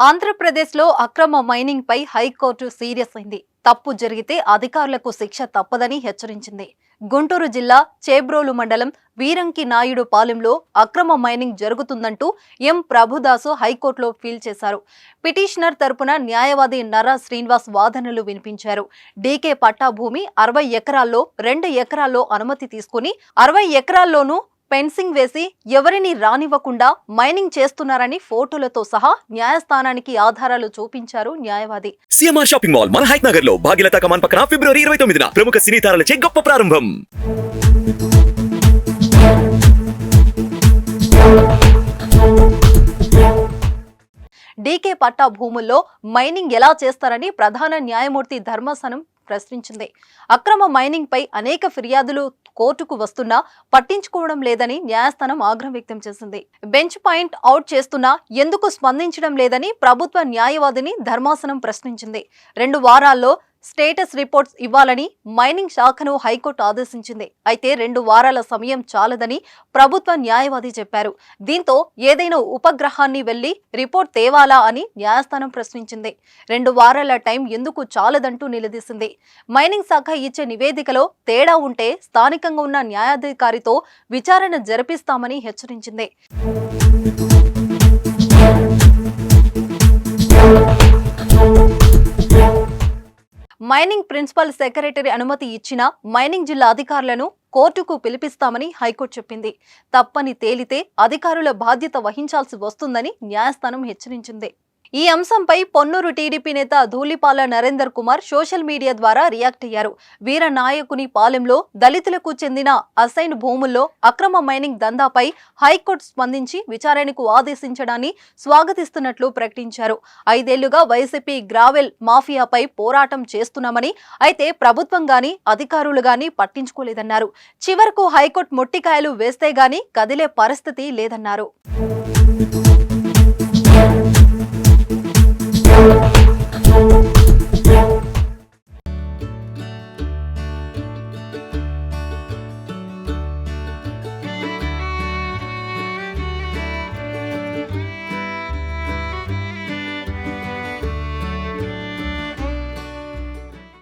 ఆంధ్రప్రదేశ్లో అక్రమ మైనింగ్ పై high court serious అయింది. తప్పు జరిగితే అధికారులకు శిక్ష తప్పదని హెచ్చరించింది. గుంటూరు జిల్లా చేబ్రోలు మండలం వీరంకి నాయుడు పాలెంలో అక్రమ మైనింగ్ జరుగుతుందంటూ ఎం ప్రభుదాసు హైకోర్టులో ఫీల్ చేశారు. పిటిషనర్ తరపున న్యాయవాది నర్రా శ్రీనివాస్ వాదనలు వినిపించారు. డీకే పట్టా భూమి 60 ఎకరాల్లో 2 ఎకరాల్లో అనుమతి తీసుకుని 60 ఎకరాల్లోనూ ఫెన్సింగ్ వేసి ఎవరిని రానివ్వకుండా మైనింగ్ చేస్తున్నారని ఫోటోలతో సహా న్యాయస్థానానికి ఆధారాలు చూపించారు న్యాయవాది. సిఎంఆర్ షాపింగ్ మాల్ మన హైట్ నగర్ లో భాగ్యలత కమాన్ పక్కన ఫిబ్రవరి 29న ప్రముఖ సినీ తారలచే గొప్ప ప్రారంభం. డీకే పట్టా భూముల్లో మైనింగ్ ఎలా చేస్తారని ప్రధాన న్యాయమూర్తి ధర్మాసనం ప్రశ్నించింది. అక్రమ మైనింగ్ పై అనేక ఫిర్యాదులు కోర్టుకు వస్తున్నా పట్టించుకోవడం లేదని న్యాయస్థానం ఆగ్రహం వ్యక్తం చేసింది. బెంచ్ పాయింట్ అవుట్ చేస్తున్నా ఎందుకు స్పందించడం లేదని ప్రభుత్వ న్యాయవాదిని ధర్మాసనం ప్రశ్నించింది. 2 వారాల్లో స్టేటస్ రిపోర్ట్స్ ఇవ్వాలని మైనింగ్ శాఖను హైకోర్టు ఆదేశించింది. అయితే 2 వారాల సమయం చాలదని ప్రభుత్వ న్యాయవాది చెప్పారు. దీంతో ఏదైనా ఉపగ్రహాన్ని వెళ్లి రిపోర్ట్ తేవాలా అని న్యాయస్థానం ప్రశ్నించింది. 2 వారాల టైం ఎందుకు చాలదంటూ నిలదీసింది. మైనింగ్ శాఖ ఇచ్చే నివేదికలో తేడా ఉంటే స్థానికంగా ఉన్న న్యాయాధికారితో విచారణ జరిపిస్తామని హెచ్చరించింది. మైనింగ్ ప్రిన్సిపల్ సెక్రటరీ అనుమతి ఇచ్చిన మైనింగ్ జిల్లా అధికారులను కోర్టుకు పిలిపిస్తామని హైకోర్టు చెప్పింది. తప్పని తేలితే అధికారుల బాధ్యత వహించాల్సి వస్తుందని న్యాయస్థానం హెచ్చరించింది. ఈ అంశంపై పొన్నూరు టీడీపీ నేత ధూళిపాల నరేందర్ కుమార్ సోషల్ మీడియా ద్వారా రియాక్ట్ అయ్యారు. వీర నాయకుని పాలెంలో దళితులకు చెందిన అసైన్ భూముల్లో అక్రమ మైనింగ్ దందాపై హైకోర్టు స్పందించి విచారణకు ఆదేశించడాన్ని స్వాగతిస్తున్నట్లు ప్రకటించారు. 5 ఏళ్లుగా వైసీపీ గ్రావెల్ మాఫియాపై పోరాటం చేస్తున్నామని, అయితే ప్రభుత్వం గాని అధికారులు గాని పట్టించుకోలేదన్నారు. చివరకు హైకోర్టు మొట్టికాయలు వేస్తే గాని కదిలే పరిస్థితి లేదన్నారు.